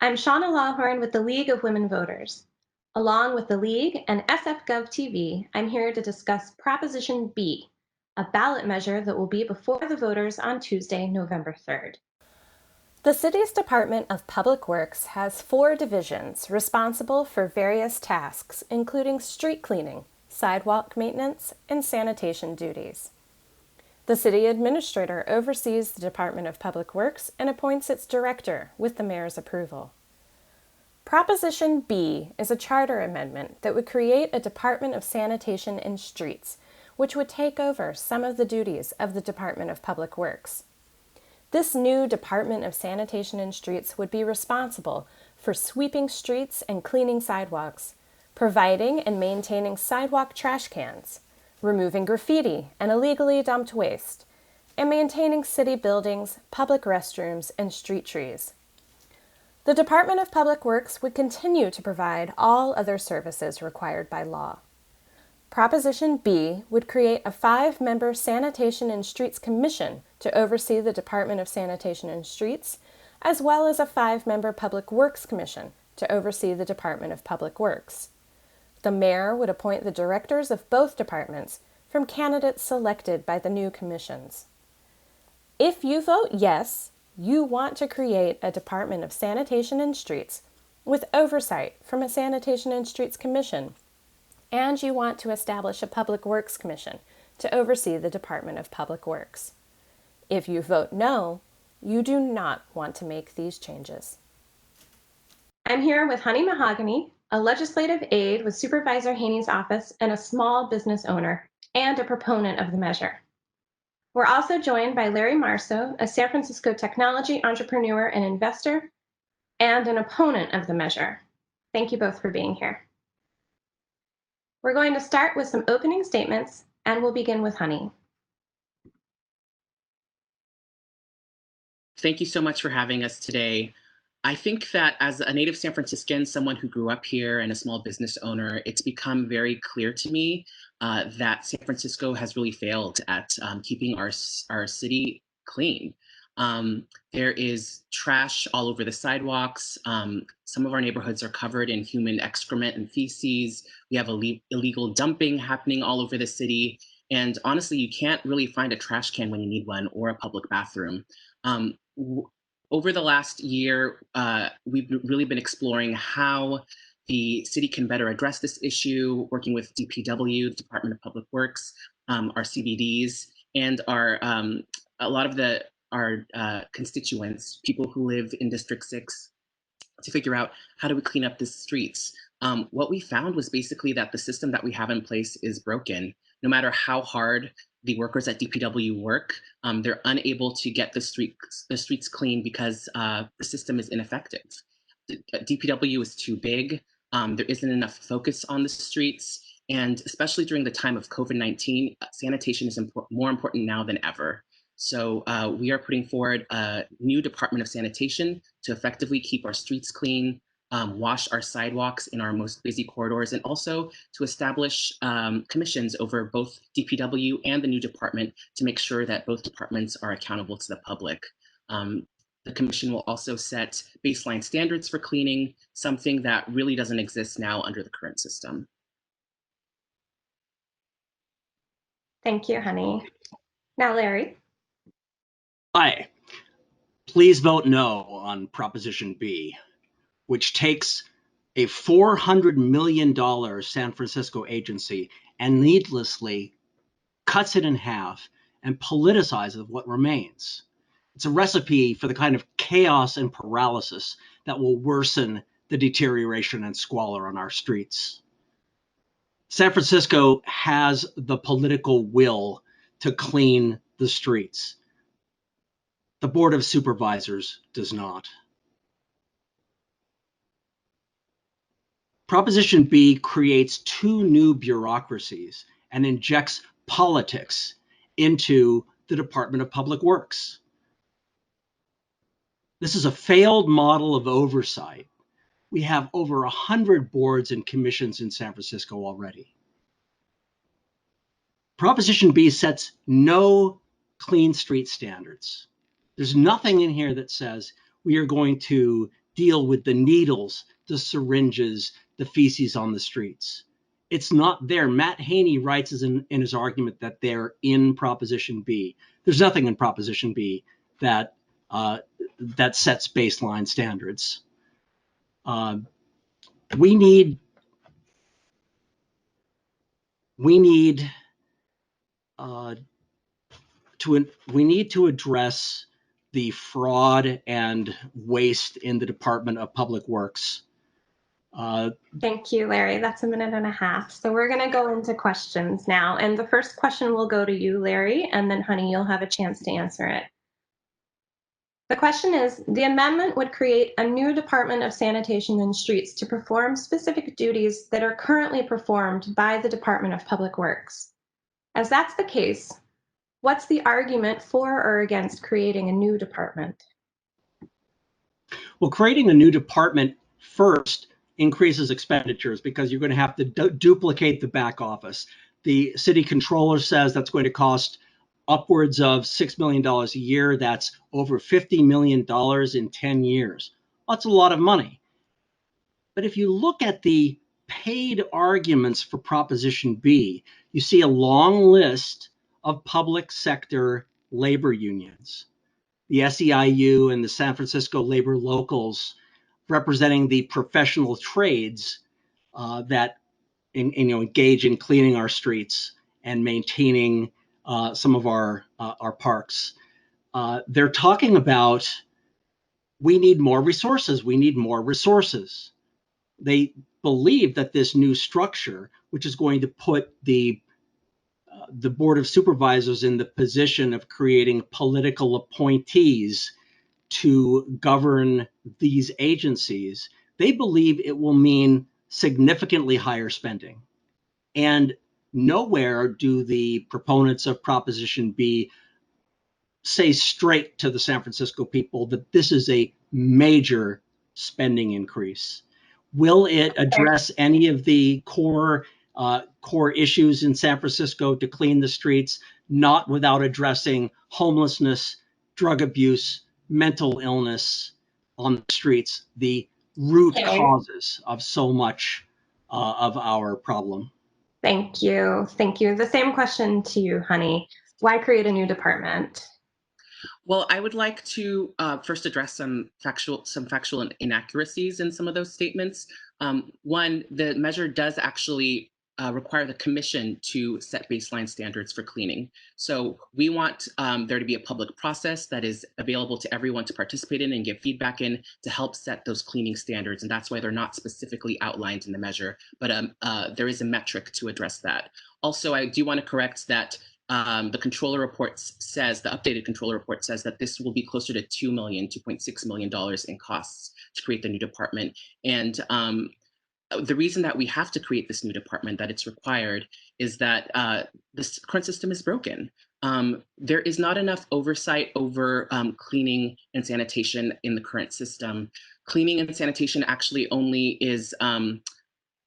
I'm Shauna Lawhorn with the League of Women Voters. Along with the League and SFGovTV, I'm here to discuss Proposition B, a ballot measure that will be before the voters on Tuesday, November 3rd. The city's Department of Public Works has 4 divisions responsible for various tasks, including street cleaning, sidewalk maintenance, and sanitation duties. The city administrator oversees the Department of Public Works and appoints its director with the mayor's approval. Proposition B is a charter amendment that would create a Department of Sanitation and Streets, which would take over some of the duties of the Department of Public Works. This new Department of Sanitation and Streets would be responsible for sweeping streets and cleaning sidewalks, providing and maintaining sidewalk trash cans, removing graffiti and illegally dumped waste, and maintaining city buildings, public restrooms, and street trees. The Department of Public Works would continue to provide all other services required by law. Proposition B would create a 5-member Sanitation and Streets Commission to oversee the Department of Sanitation and Streets, as well as a 5-member Public Works Commission to oversee the Department of Public Works. The mayor would appoint the directors of both departments from candidates selected by the new commissions. If you vote yes, you want to create a Department of Sanitation and Streets with oversight from a Sanitation and Streets Commission, and you want to establish a Public Works Commission to oversee the Department of Public Works. If you vote no, you do not want to make these changes. I'm here with Honey Mahogany, a legislative aide with Supervisor Haney's office and a small business owner, and a proponent of the measure. We're also joined by Larry Marceau, a San Francisco technology entrepreneur and investor, and an opponent of the measure. Thank you both for being here. We're going to start with some opening statements, and we'll begin with Honey. Thank you so much for having us today. I think that as a native San Franciscan, someone who grew up here and a small business owner, it's become very clear to me that San Francisco has really failed at keeping our city clean. There is trash all over the sidewalks. Some of our neighborhoods are covered in human excrement and feces. We have illegal dumping happening all over the city. And honestly, you can't really find a trash can when you need one or a public bathroom. Over the last year, we've really been exploring how the city can better address this issue, working with DPW, the Department of Public Works, our CBDs, and a lot of our constituents, people who live in District 6, to figure out how do we clean up the streets. What we found was basically that the system that we have in place is broken. No matter how hard the workers at DPW work, they're unable to get the streets clean because the system is ineffective. DPW is too big. There isn't enough focus on the streets. And especially during the time of COVID-19, sanitation is more important now than ever. So we are putting forward a new Department of Sanitation to effectively keep our streets clean, wash our sidewalks in our most busy corridors, and also to establish commissions over both DPW and the new department to make sure that both departments are accountable to the public. The commission will also set baseline standards for cleaning, something that really doesn't exist now under the current system. Thank you, Honey. Now, Larry. Hi. Please vote no on Proposition B, which takes a $400 million San Francisco agency and needlessly cuts it in half and politicizes what remains. It's a recipe for the kind of chaos and paralysis that will worsen the deterioration and squalor on our streets. San Francisco has the political will to clean the streets. The Board of Supervisors does not. Proposition B creates 2 new bureaucracies and injects politics into the Department of Public Works. This is a failed model of oversight. We have over 100 boards and commissions in San Francisco already. Proposition B sets no clean street standards. There's nothing in here that says we are going to deal with the needles, the syringes, the feces on the streets. It's not there. Matt Haney writes in his argument that they're in Proposition B. There's nothing in Proposition B that that sets baseline standards. We need to address the fraud and waste in the Department of Public Works. Thank you, Larry. That's a minute and a half. So we're going to go into questions now. And the first question will go to you, Larry, and then Honey, you'll have a chance to answer it. The question is, the amendment would create a new Department of Sanitation and Streets to perform specific duties that are currently performed by the Department of Public Works. As that's the case, what's the argument for or against creating a new department? Well, creating a new department first increases expenditures because you're going to have to duplicate the back office. The city controller says that's going to cost upwards of $6 million a year. That's over $50 million in 10 years. That's a lot of money. But if you look at the paid arguments for Proposition B, you see a long list of public sector labor unions. The SEIU and the San Francisco labor locals representing the professional trades that engage in cleaning our streets and maintaining some of our parks. They're talking about we need more resources. We need more resources. They believe that this new structure, which is going to put the Board of Supervisors in the position of creating political appointees to govern these agencies, they believe it will mean significantly higher spending. And nowhere do the proponents of Proposition B say straight to the San Francisco people that this is a major spending increase. Will it address any of the core issues in San Francisco to clean the streets? Not without addressing homelessness, drug abuse, mental illness on the streets, the root causes of so much of our problem. Thank you. Thank you. The same question to you, Honey. Why create a new department? Well, I would like to first address some factual inaccuracies in some of those statements. One, the measure does actually require the commission to set baseline standards for cleaning. So we want there to be a public process that is available to everyone to participate in and give feedback in to help set those cleaning standards. And that's why they're not specifically outlined in the measure, but there is a metric to address that. Also, I do want to correct that the controller report says, the updated controller report says that this will be closer to $2.6 million in costs to create the new department. And the reason that we have to create this new department, that it's required, is that this current system is broken. There is not enough oversight over cleaning and sanitation in the current system. Cleaning and sanitation actually only is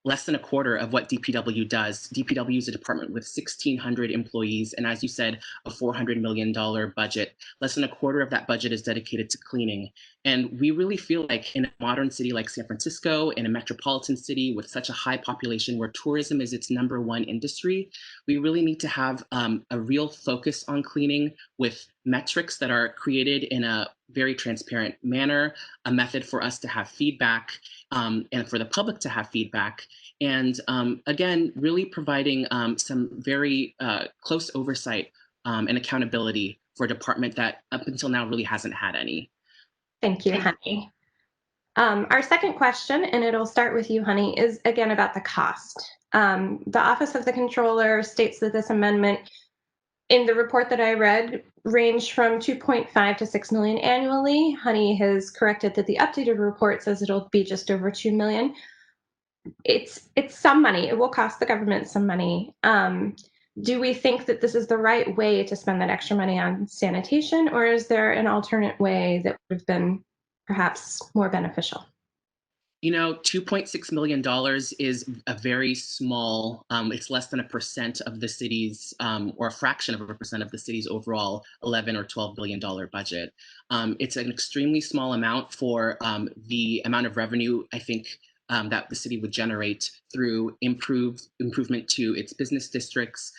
less than a quarter of what DPW does. DPW is a department with 1,600 employees, and as you said, a $400 million budget. Less than a quarter of that budget is dedicated to cleaning. And we really feel like in a modern city like San Francisco, in a metropolitan city with such a high population where tourism is its #1 industry, we really need to have a real focus on cleaning with metrics that are created in a very transparent manner, a method for us to have feedback and for the public to have feedback. And again, really providing some very close oversight and accountability for a department that up until now really hasn't had any. Thank you, Honey. Our second question, and it'll start with you, Honey, is again about the cost. The Office of the Controller states that this amendment, in the report that I read, ranged from 2.5 to 6 million annually. Honey has corrected that the updated report says it'll be just over 2 million. It's some money. It will cost the government some money. Do we think that this is the right way to spend that extra money on sanitation, or is there an alternate way that would have been perhaps more beneficial? You know, $2.6 million is a very small, it's less than 1% of the city's, or a fraction of 1% of the city's overall $11 or $12 billion budget. It's an extremely small amount for the amount of revenue, I think, that the city would generate through improvement to its business districts,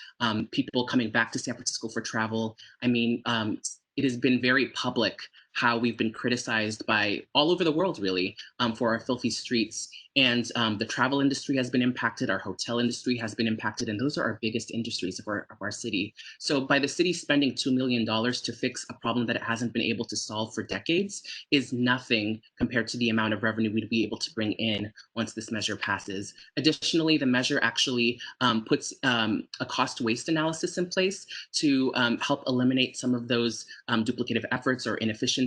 people coming back to San Francisco for travel. I mean, it has been very public how we've been criticized by all over the world, really, for our filthy streets. And the travel industry has been impacted, our hotel industry has been impacted, and those are our biggest industries of our city. So by the city spending $2 million to fix a problem that it hasn't been able to solve for decades is nothing compared to the amount of revenue we'd be able to bring in once this measure passes. Additionally, the measure actually puts a cost waste analysis in place to help eliminate some of those duplicative efforts or inefficiencies.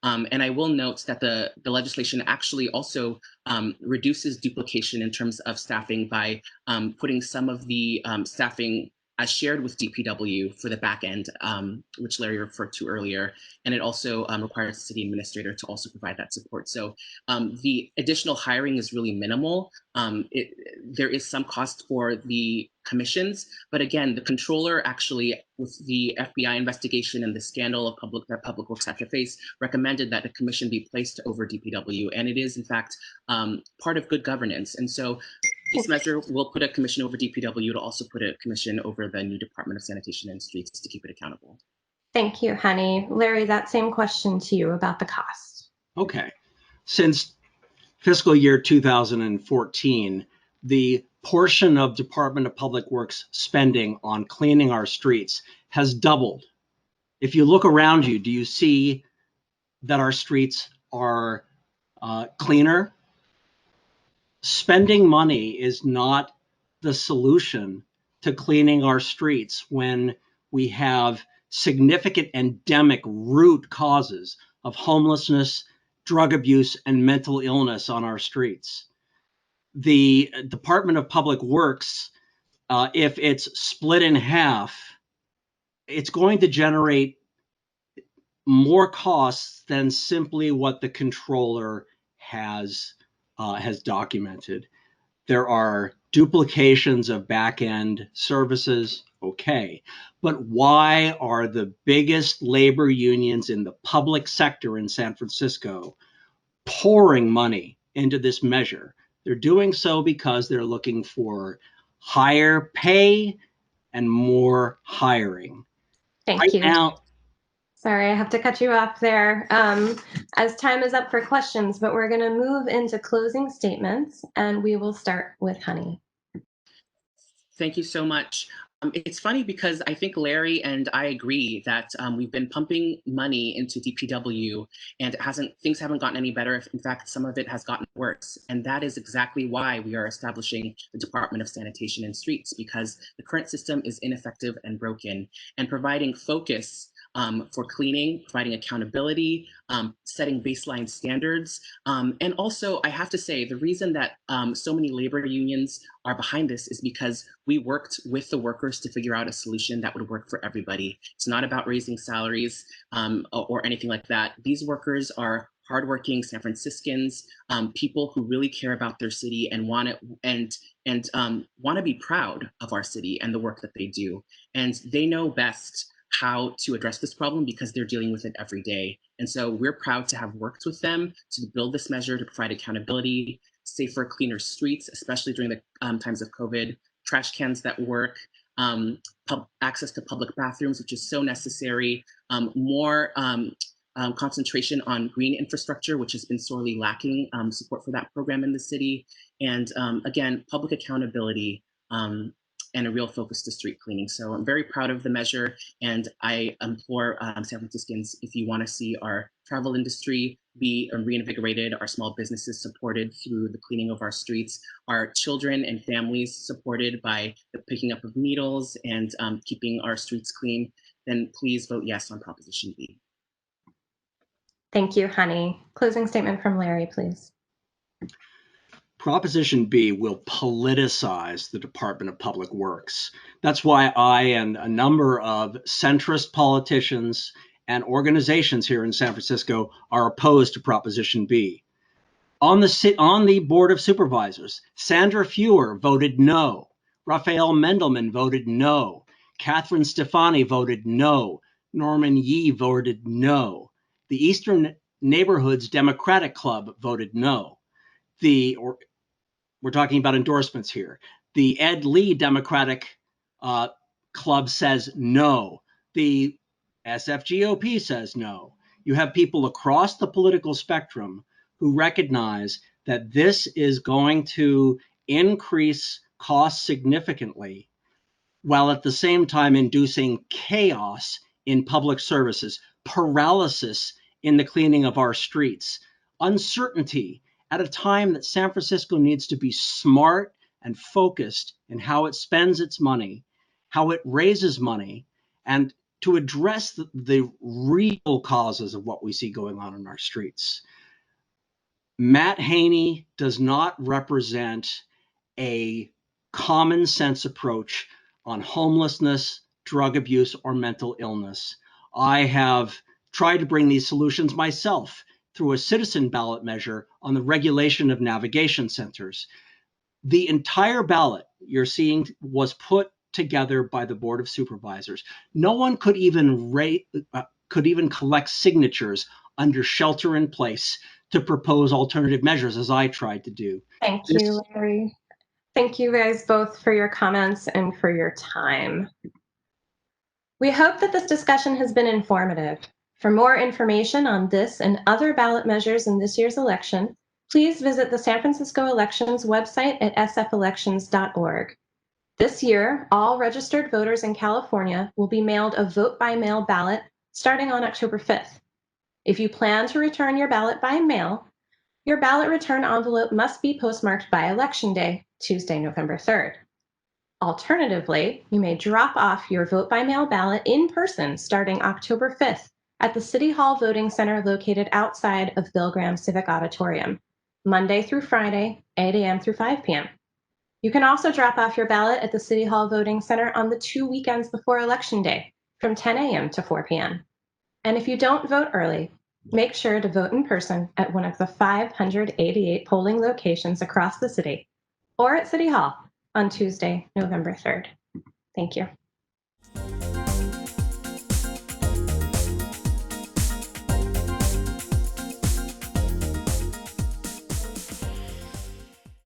And I will note that the legislation actually also reduces duplication in terms of staffing by putting some of the staffing as shared with DPW for the back end, which Larry referred to earlier. And it also requires the city administrator to also provide that support. So the additional hiring is really minimal. There is some cost for the commissions, but again, the controller actually, with the FBI investigation and the scandal of that Public Works had to face, recommended that a commission be placed over DPW, and it is in fact part of good governance. And so this measure will put a commission over DPW to also put a commission over the new Department of Sanitation and Streets to keep it accountable. Thank you, Honey. Larry, that same question to you about the cost. Okay. Since fiscal year 2014, the portion of Department of Public Works spending on cleaning our streets has doubled. If you look around you, do you see that our streets are cleaner? Spending money is not the solution to cleaning our streets when we have significant endemic root causes of homelessness, drug abuse, and mental illness on our streets. The Department of Public Works, if it's split in half, it's going to generate more costs than simply what the controller has documented. There are duplications of back-end services, okay, but why are the biggest labor unions in the public sector in San Francisco pouring money into this measure? They're doing so because they're looking for higher pay and more hiring. Thank you. Now, sorry, I have to cut you off there as time is up for questions, but we're going to move into closing statements, and we will start with Honey. Thank you so much. It's funny because I think Larry and I agree that we've been pumping money into DPW and things haven't gotten any better. In fact, some of it has gotten worse. And that is exactly why we are establishing the Department of Sanitation and Streets, because the current system is ineffective and broken, and providing focus for cleaning, providing accountability, setting baseline standards. And also, I have to say, the reason that so many labor unions are behind this is because we worked with the workers to figure out a solution that would work for everybody. It's not about raising salaries or anything like that. These workers are hardworking San Franciscans, people who really care about their city and want to be proud of our city and the work that they do. And they know best how to address this problem because they're dealing with it every day. And so we're proud to have worked with them to build this measure to provide accountability, safer, cleaner streets, especially during the times of COVID, trash cans that work, access to public bathrooms, which is so necessary, more concentration on green infrastructure, which has been sorely lacking, support for that program in the city, and again, public accountability, and a real focus to street cleaning. So I'm very proud of the measure, and I implore San Franciscans, if you want to see our travel industry be reinvigorated, our small businesses supported through the cleaning of our streets, our children and families supported by the picking up of needles and keeping our streets clean, then please vote yes on Proposition B. Thank you, Honey. Closing statement from Larry, please. Proposition B will politicize the Department of Public Works. That's why I and a number of centrist politicians and organizations here in San Francisco are opposed to Proposition B. On the Board of Supervisors, Sandra Fewer voted no. Raphael Mendelman voted no. Catherine Stefani voted no. Norman Yee voted no. The Eastern Neighborhoods Democratic Club voted no. We're talking about endorsements here. The Ed Lee Democratic Club says no. The SFGOP says no. You have people across the political spectrum who recognize that this is going to increase costs significantly, while at the same time inducing chaos in public services, paralysis in the cleaning of our streets, uncertainty at a time that San Francisco needs to be smart and focused in how it spends its money, how it raises money, and to address the real causes of what we see going on in our streets. Matt Haney does not represent a common sense approach on homelessness, drug abuse, or mental illness. I have tried to bring these solutions myself through a citizen ballot measure on the regulation of navigation centers. The entire ballot you're seeing was put together by the Board of Supervisors. No one could even collect signatures under shelter in place to propose alternative measures, as I tried to do. Thank you, Larry. Thank you guys both for your comments and for your time. We hope that this discussion has been informative. For more information on this and other ballot measures in this year's election, please visit the San Francisco Elections website at sfelections.org. This year, all registered voters in California will be mailed a vote-by-mail ballot starting on October 5th. If you plan to return your ballot by mail, your ballot return envelope must be postmarked by Election Day, Tuesday, November 3rd. Alternatively, you may drop off your vote-by-mail ballot in person starting October 5th at the City Hall Voting Center located outside of Bill Graham Civic Auditorium, Monday through Friday, 8 a.m. through 5 p.m. You can also drop off your ballot at the City Hall Voting Center on the 2 weekends before Election Day from 10 a.m. to 4 p.m. And if you don't vote early, make sure to vote in person at one of the 588 polling locations across the city or at City Hall on Tuesday, November 3rd. Thank you.